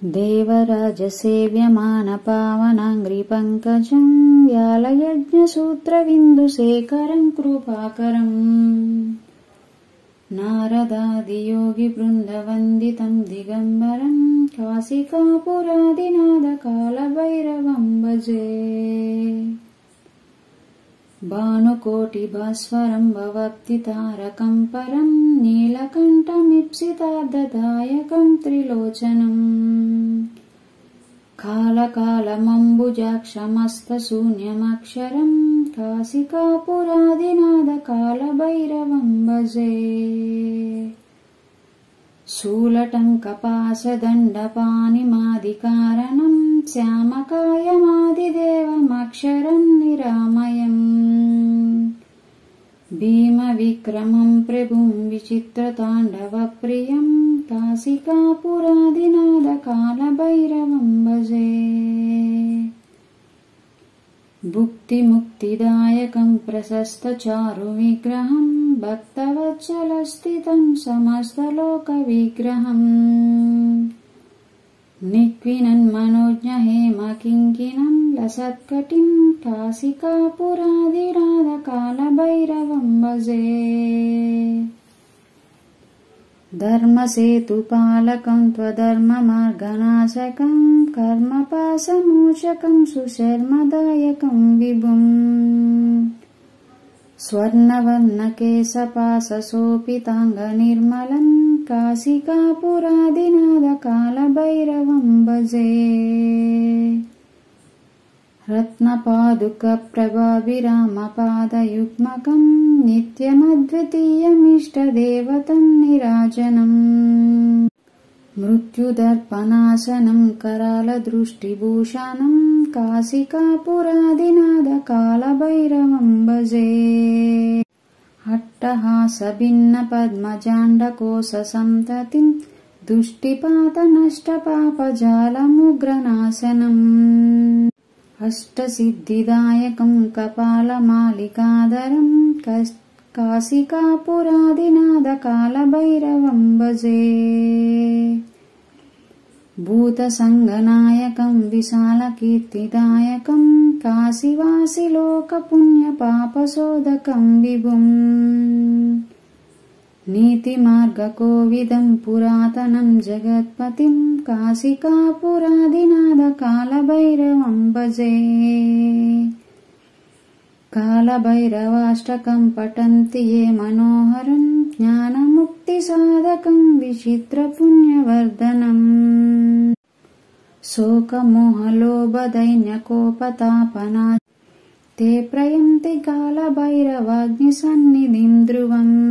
देवराजसेव्यमानपावनाङ्घ्रिपङ्कजं व्यालयज्ञसूत्रविन्दुशेखरं कृपाकरम् नारदादियोगिवृन्दवन्दितं दिगम्बरं काशिकापुरादिनाथकालभैरवं भजे। भानुकोटिभास्वरं भवत्तितारकं परं नीलकण्ठमीप्सितार्धदायकं त्रिलोचनम् कालकालमम्बुजाक्षमस्तशून्यमक्षरं काशिकापुरादिनाथकालभैरवं भजे। शूलटङ्कपाशदण्डपाणिमादिकारणं श्यामकायमादिदेवमक्षरं निरामयम् भीमविक्रमं प्रभुं विचित्रताण्डवप्रियं काशिकापुरादिनाथकालभैरवं भजे। भुक्तिमुक्तिदायकं प्रशस्तचारुविग्रहं भक्तवत्सलस्थितं समस्तलोकविग्रहम् निक्विनन्मनोज्ञहेमकिङ्किणं लसत्कटिं काशिकापुरादिनाथकालभैरवं भजे। धर्मसेतुपालकं त्वधर्ममार्गनाशकं कर्मपाशमोचकं सुशर्मदायकं विभुम् स्वर्णवर्णकेशपाशशोभिताङ्गनिर्मलं काशिकापुरादिनाथकालभैरवं भजे। रत्नपादुकप्रभाभिरामपादयुग्मकं नित्यमद्वितीयमिष्टदेवतं निराजनम् मृत्युदर्पनाशनं करालदृष्टिभूषणं काशिकापुरादिनाथकालभैरवं भजे। अट्टहासभिन्नपद्मजाण्डकोशसन्ततिं दुष्टिपातनष्टपापजालमुग्रनाशनम् अष्टसिद्धिदायकं कपालमालिकाधरं काशिकापुरादिनाथकालभैरवं भजे। भूतसङ्गनायकं विशालकीर्तिदायकं काशीवासिलोकपुण्यपापशोधकं विभुम् नीतिमार्गकोविदं पुरातनं जगत्पतिं काशिकापुरादिनाथकालभैरवं भजे। कालभैरवाष्टकं पठन्ति ये मनोहरं ज्ञानमुक्तिसाधकं विचित्रपुण्यवर्धनम् शोकमोहलोभदैन्यकोपतापना ते प्रयन्ति कालभैरवाग्निसन्निधिं ध्रुवम्